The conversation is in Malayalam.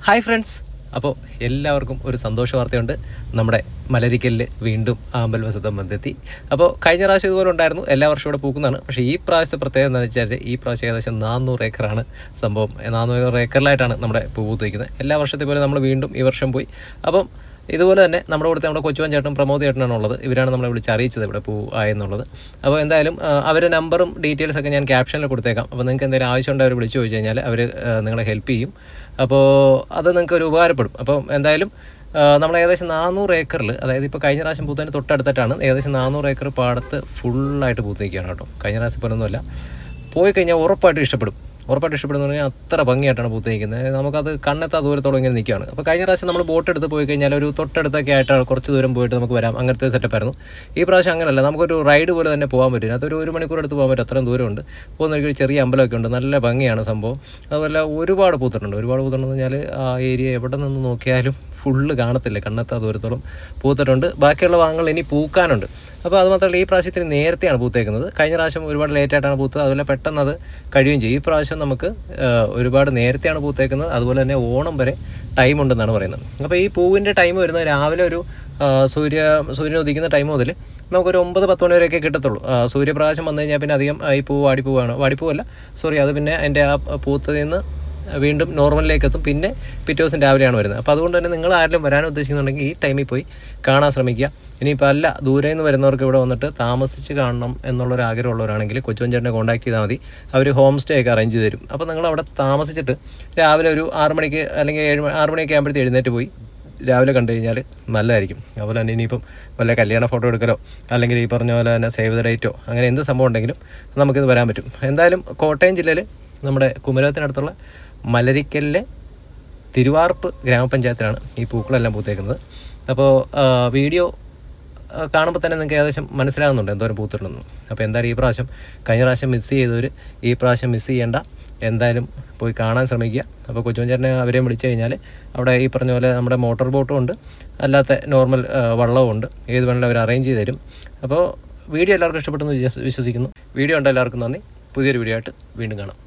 ഹായ് ഫ്രണ്ട്സ്, അപ്പോൾ എല്ലാവർക്കും ഒരു സന്തോഷ വാർത്തയുണ്ട്. നമ്മുടെ മലരിക്കലിൽ വീണ്ടും ആമ്പൽ വസന്തം വന്നെത്തി. അപ്പോൾ കഴിഞ്ഞ പ്രാവശ്യം ഇതുപോലെ ഉണ്ടായിരുന്നു, എല്ലാ വർഷവും ഇവിടെ പൂക്കുന്നതാണ്. പക്ഷേ ഈ പ്രാവശ്യത്തെ പ്രത്യേകത എന്ന് വെച്ചാൽ ഈ പ്രാവശ്യം ഏകദേശം 400 ഏക്കറാണ് സംഭവം. 400 ഏക്കറിലായിട്ടാണ് നമ്മുടെ പൂ പൂത്ത് വയ്ക്കുന്നത്. എല്ലാ വർഷത്തെ പോലെ നമ്മൾ വീണ്ടും ഈ വർഷം പോയി. അപ്പം ഇതുപോലെ തന്നെ നമ്മുടെ കൂടെ നമ്മുടെ കൊച്ചുവൻ ചേട്ടനും പ്രമോദ് ചേട്ടനാണ് ഉള്ളത്. ഇവരാണ് നമ്മളെ വിളിച്ച് അറിയിച്ചത് ഇവിടെ പൂ ആയെന്നുള്ളത്. അപ്പോൾ എന്തായാലും അവരുടെ നമ്പറും ഡീറ്റെയിൽസൊക്കെ ഞാൻ ക്യാപ്ഷനിൽ കൊടുത്തേക്കാം. അപ്പോൾ നിങ്ങൾക്ക് എന്തെങ്കിലും ആവശ്യമുണ്ട് അവർ വിളിച്ച് ചോദിച്ചു കഴിഞ്ഞാൽ അവർ നിങ്ങളെ ഹെൽപ്പ് ചെയ്യും. അപ്പോൾ അത് നിങ്ങൾക്ക് ഒരു ഉപകാരപ്പെടും. അപ്പം എന്തായാലും നമ്മൾ ഏകദേശം 400 ഏക്കറിൽ, അതായത് ഇപ്പോൾ കഴിഞ്ഞ പ്രാവശ്യം പൂത്തതിന് തൊട്ടടുത്തിട്ടാണ്, ഏകദേശം 400 ഏക്കർ പാടത്ത് ഫുള്ളായിട്ട് പൂത്ത് നിൽക്കുകയാണ് കേട്ടോ. കഴിഞ്ഞ പ്രാവശ്യം പോലൊന്നുമല്ല. പോയി കഴിഞ്ഞാൽ ഉറപ്പായിട്ടും ഇഷ്ടപ്പെടുന്നു പറഞ്ഞാൽ അത്ര ഭംഗിയായിട്ടാണ് പൂത്ത് നിൽക്കുന്നത്. നമുക്കത് കണ്ണെത്താ ദൂരത്തോളം ഇങ്ങനെ നിൽക്കുകയാണ്. അപ്പോൾ കഴിഞ്ഞ പ്രാവശ്യം നമ്മൾ ബോട്ട് എടുത്ത് പോയി കഴിഞ്ഞാൽ ഒരു തൊട്ടടുത്തൊക്കെ ആയിട്ട് കുറച്ച് ദൂരം പോയിട്ട് നമുക്ക് വരാം, അങ്ങനത്തെ ഒരു സെറ്റപ്പായിരുന്നു. ഈ പ്രാവശ്യം അങ്ങനെയല്ല, നമുക്കൊരു റൈഡ് പോലെ തന്നെ പോകാൻ പറ്റും. അതൊരു 1 മണിക്കൂർ എടുത്ത് പോകാൻ പറ്റും, അത്രയും ദൂരമുണ്ട്. പോകുന്നൊരു ചെറിയ അമ്പലമൊക്കെ ഉണ്ട്, നല്ല ഭംഗിയാണ് സംഭവം. അതുപോലെ ഒരുപാട് പൂത്തിട്ടുണ്ടെന്ന് പറഞ്ഞാൽ ആ ഏരിയ എവിടെ നിന്ന് നോക്കിയാലും ഫുള്ള് കാണത്തില്ല, കണ്ണെത്താ ദൂരത്തോളം പൂത്തിട്ടുണ്ട്. ബാക്കിയുള്ള ഭാഗങ്ങൾ ഇനി പൂക്കാനുണ്ട്. അപ്പോൾ അതുമാത്രമല്ല, ഈ പ്രാവശ്യത്തിന് നേരത്തെയാണ് പൂത്തേക്കുന്നത്. കഴിഞ്ഞ പ്രാവശ്യം ഒരുപാട് ലേറ്റായിട്ടാണ് പൂത്തത്, അതുപോലെ പെട്ടെന്ന് അത് കഴിയുകയും ചെയ്യും. ഈ പ്രാവശ്യം നമുക്ക് ഒരുപാട് നേരത്തെയാണ് പൂത്തേക്കുന്നത്. അതുപോലെ തന്നെ ഓണം വരെ ടൈം ഉണ്ടെന്നാണ് പറയുന്നത്. അപ്പോൾ ഈ പൂവിൻ്റെ ടൈം വരുന്നത് രാവിലെ ഒരു സൂര്യൻ ഉദിക്കുന്ന ടൈം മുതൽ നമുക്കൊരു 9-10 മണി വരെയൊക്കെ കിട്ടത്തുള്ളൂ. സൂര്യപ്രകാശം വന്നു കഴിഞ്ഞാൽ പിന്നെ അധികം ഈ പൂ വാടിപ്പൂവല്ല, അത് പിന്നെ അതിൻ്റെ ആ പൂത്തതിൽ നിന്ന് വീണ്ടും നോർമലിലേക്ക് എത്തും. പിന്നെ പിറ്റേ ദിവസം രാവിലെയാണ് വരുന്നത്. അപ്പോൾ അതുകൊണ്ട് തന്നെ നിങ്ങൾ ആരെങ്കിലും വരാൻ ഉദ്ദേശിക്കുന്നുണ്ടെങ്കിൽ ഈ ടൈമിൽ പോയി കാണാൻ ശ്രമിക്കുക. ഇനിയിപ്പോൾ അല്ല, ദൂരെ നിന്ന് വരുന്നവർക്ക് ഇവിടെ വന്നിട്ട് താമസിച്ച് കാണണം എന്നുള്ളൊരു ആഗ്രഹമുള്ളവരാണെങ്കിൽ കൊച്ചുവൻ ചേട്ടനെ കോൺടാക്ട് ചെയ്താൽ മതി. അവർ ഹോം സ്റ്റേ ഒക്കെ അറേഞ്ച് ചെയ്ത് തരും. അപ്പോൾ നിങ്ങൾ അവിടെ താമസിച്ചിട്ട് രാവിലെ ഒരു 6 മണിക്ക് അല്ലെങ്കിൽ 6 മണിയൊക്കെ ആകുമ്പോഴത്തേക്ക് എഴുന്നേറ്റ് പോയി രാവിലെ കണ്ടു കഴിഞ്ഞാൽ നല്ലതായിരിക്കും. അതുപോലെ തന്നെ ഇനിയിപ്പം വല്ല കല്യാണ ഫോട്ടോ എടുക്കലോ അല്ലെങ്കിൽ ഈ പറഞ്ഞ പോലെ തന്നെ സേവ് ദ ഡേറ്റോ അങ്ങനെ എന്ത് സംഭവം ഉണ്ടെങ്കിലും നമുക്കിത് വരാൻ പറ്റും. എന്തായാലും കോട്ടയം ജില്ലയിൽ നമ്മുടെ കുമരകത്തിനടുത്തുള്ള മലരിക്കലിലെ തിരുവാർപ്പ് ഗ്രാമപഞ്ചായത്തിലാണ് ഈ പൂക്കളെല്ലാം പൂത്തേക്കുന്നത്. അപ്പോൾ വീഡിയോ കാണുമ്പോൾ തന്നെ നിങ്ങൾക്ക് ഏകദേശം മനസ്സിലാകുന്നുണ്ട് എന്തോരം പൂത്തിട്ടുണ്ടെന്ന്. അപ്പോൾ എന്തായാലും ഈ പ്രാവശ്യം കഴിഞ്ഞ പ്രാവശ്യം മിസ് ചെയ്തവർ ഈ പ്രാവശ്യം മിസ് ചെയ്യേണ്ട, എന്തായാലും പോയി കാണാൻ ശ്രമിക്കുക. അപ്പോൾ കൊച്ചുവൻ ചേട്ടനെ അവരെയും വിളിച്ചു കഴിഞ്ഞാൽ അവിടെ ഈ പറഞ്ഞ പോലെ നമ്മുടെ മോട്ടോർ ബോട്ടും ഉണ്ട്, അല്ലാത്ത നോർമൽ വള്ളവും ഉണ്ട്. ഏത് വേണമെങ്കിലും അവർ അറേഞ്ച് ചെയ്ത് തരും. അപ്പോൾ വീഡിയോ എല്ലാവർക്കും ഇഷ്ടപ്പെട്ടെന്ന് വിശ്വസിക്കുന്നു. വീഡിയോ ഉണ്ട്, എല്ലാവർക്കും നന്ദി. പുതിയൊരു വീഡിയോ ആയിട്ട് വീണ്ടും കാണാം.